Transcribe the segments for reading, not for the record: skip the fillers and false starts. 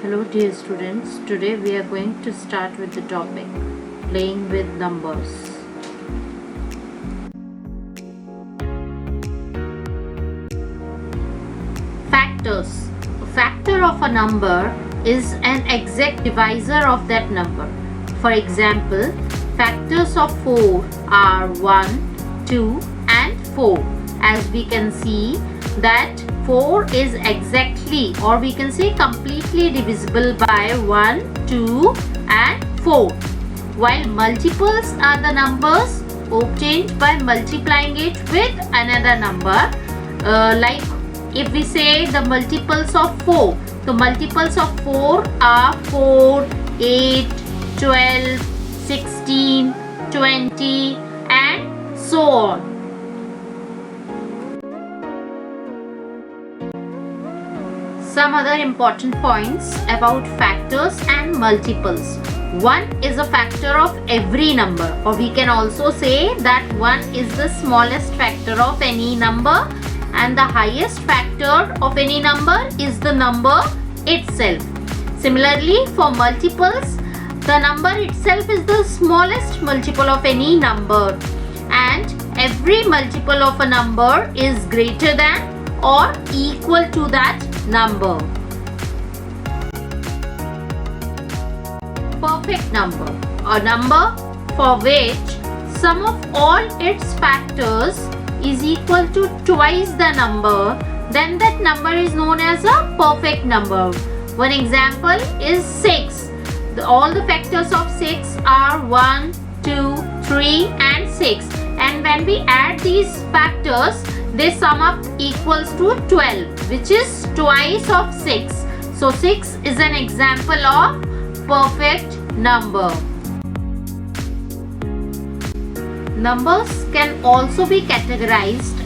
Hello dear students, today we are going to start with the topic playing with numbers. Factors. A factor of a number is an exact divisor of that number. For example, factors of 4 are 1, 2 and 4. As we can see that 4 is exactly, or we can say completely divisible by 1, 2 and 4. While multiples are the numbers obtained by multiplying it with another number. Like if we say the multiples of 4, the multiples of 4 are 4, 8, 12, 16, 20 and so on. Some other important points about factors and multiples. 1 is a factor of every number, or we can also say that 1 is the smallest factor of any number and the highest factor of any number is the number itself. Similarly, for multiples, the number itself is the smallest multiple of any number and every multiple of a number is greater than or equal to that number. Perfect number, a number for which sum of all its factors is equal to twice the number, then that number is known as a perfect number. One example is 6. All the factors of 6 are 1, 2, 3 and 6, and when we add these factors, they sum up equals to 12, which is twice of 6. So 6 is an example of perfect number. Numbers can also be categorized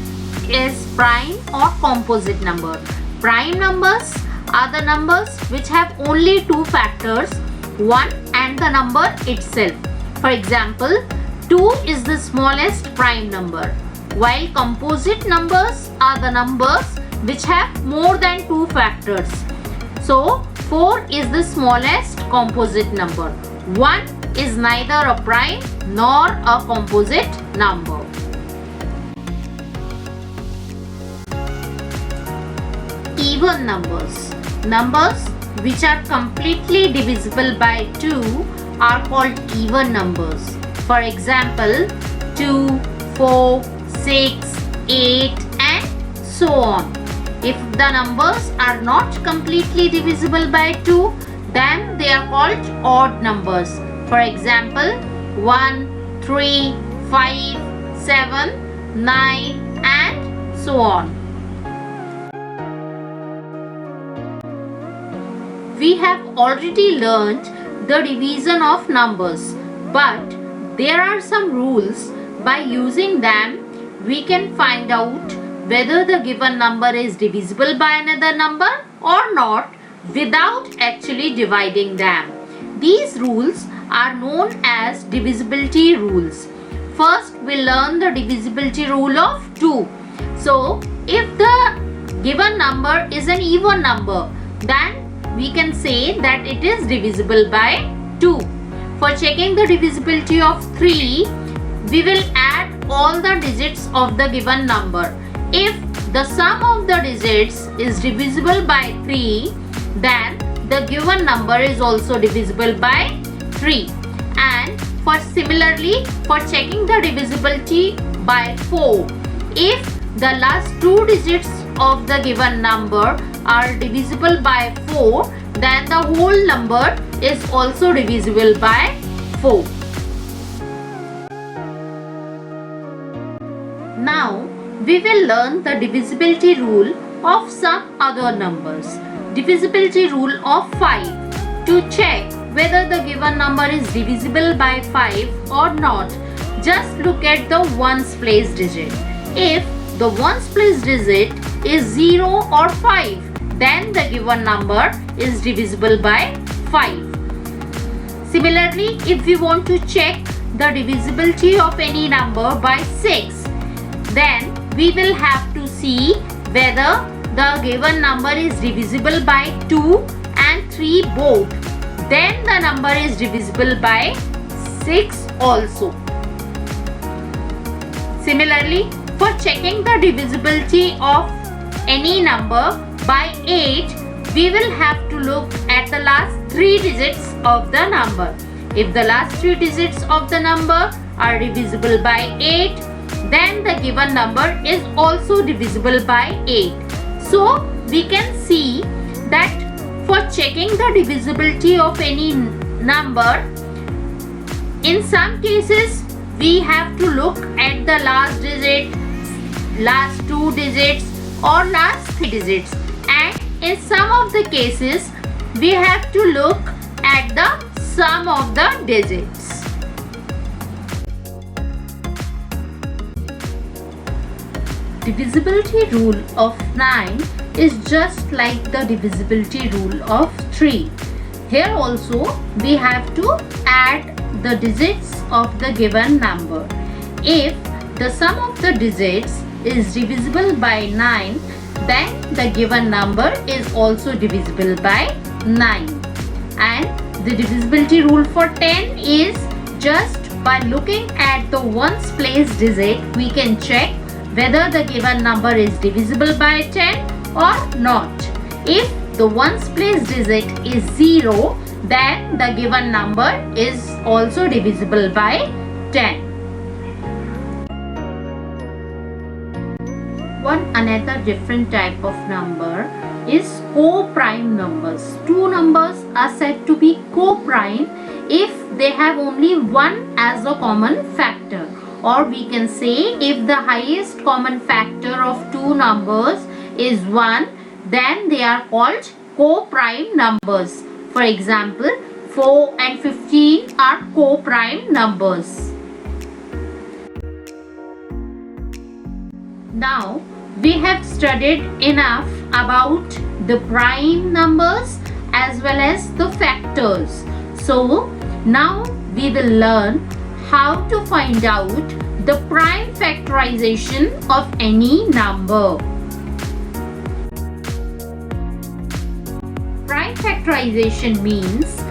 as prime or composite number. Prime numbers are the numbers which have only two factors, 1 and the number itself. For example, 2 is the smallest prime number, while composite numbers are the numbers which have more than two factors. So 4 is the smallest composite number. 1 is neither a prime nor a composite number. Even numbers. Numbers which are completely divisible by 2 are called even numbers. For example, 2, 4, 6, 8 and so on. If the numbers are not completely divisible by 2, then they are called odd numbers. For example, 1, 3, 5, 7, 9 and so on. We have already learnt the division of numbers, but there are some rules. By using them, we can find out whether the given number is divisible by another number or not without actually dividing them. These rules are known as divisibility rules. First, we'll learn the divisibility rule of 2. So, if the given number is an even number, then we can say that it is divisible by 2. For checking the divisibility of 3, we will add all the digits of the given number. If the sum of the digits is divisible by 3, then the given number is also divisible by 3. And similarly, for checking the divisibility by 4, if the last two digits of the given number are divisible by 4, then the whole number is also divisible by 4. Now, we will learn the divisibility rule of some other numbers. Divisibility rule of 5. To check whether the given number is divisible by 5 or not, just look at the ones place digit. If the ones place digit is 0 or 5, then the given number is divisible by 5. Similarly, if we want to check the divisibility of any number by 6, then we will have to see whether the given number is divisible by 2 and 3 both, then the number is divisible by 6 also. Similarly, for checking the divisibility of any number by 8, we will have to look at the last 3 digits of the number. If the last 3 digits of the number are divisible by 8, then the given number is also divisible by 8. So, we can see that for checking the divisibility of any number, in some cases we have to look at the last digit, last 2 digits or last 3 digits, and in some of the cases we have to look at the sum of the digits. Divisibility rule of 9 is just like the divisibility rule of 3. Here also we have to add the digits of the given number. If the sum of the digits is divisible by 9, then the given number is also divisible by 9. And the divisibility rule for 10 is just by looking at the ones place digit, we can check whether the given number is divisible by 10 or not. If the ones place digit is 0, then the given number is also divisible by 10. One another different type of number is co-prime numbers. Two numbers are said to be co-prime if they have only one as a common factor, or we can say if the highest common factor of two numbers is 1, then they are called co-prime numbers. For example, 4 and 15 are co-prime numbers. Now, we have studied enough about the prime numbers as well as the factors. So, now we will learn how to find out the prime factorization of any number. Prime factorization means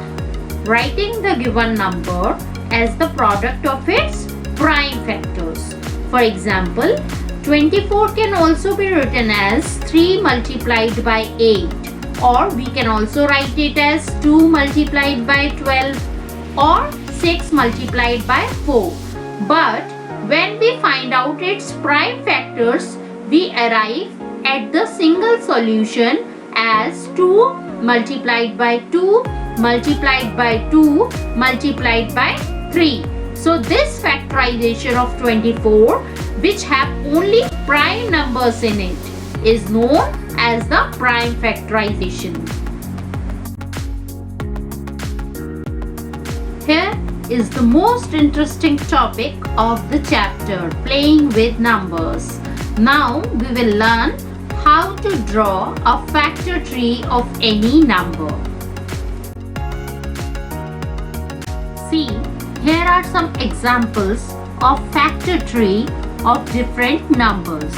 writing the given number as the product of its prime factors. For example, 24 can also be written as 3 multiplied by 8, or we can also write it as 2 multiplied by 12 or 6 multiplied by 4. But when we find out its prime factors, we arrive at the single solution as 2 multiplied by 2 multiplied by 2 multiplied by 3. So this factorization of 24, which have only prime numbers in it, is known as the prime factorization. Here is the most interesting topic of the chapter, playing with numbers. Now we will learn how to draw a factor tree of any number. See, here are some examples of factor tree of different numbers,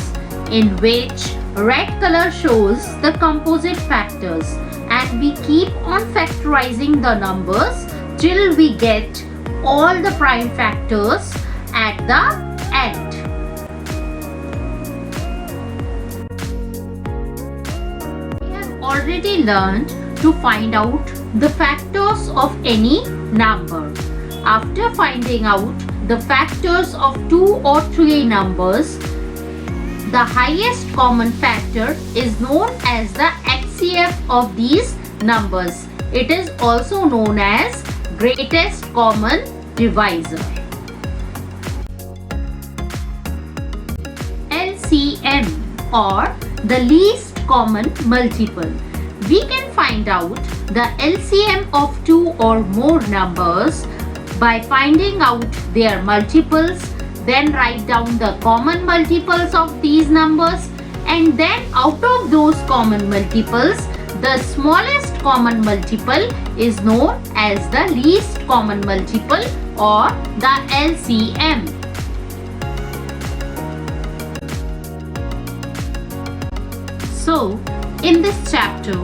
in which red color shows the composite factors, and we keep on factorizing the numbers till we get all the prime factors at the end. We have already learned to find out the factors of any number. After finding out the factors of 2 or 3 numbers, the highest common factor is known as the HCF of these numbers. It is also known as greatest common divisor. LCM, or the least common multiple. We can find out the LCM of 2 or more numbers by finding out their multiples, then write down the common multiples of these numbers, and then out of those common multiples, the smallest common multiple is known as the least common multiple, or the LCM. So, in this chapter,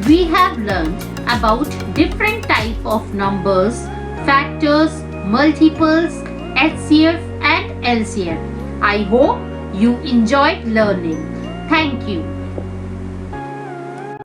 we have learned about different type of numbers, factors, multiples, HCF and LCM. I hope you enjoyed learning. Thank you.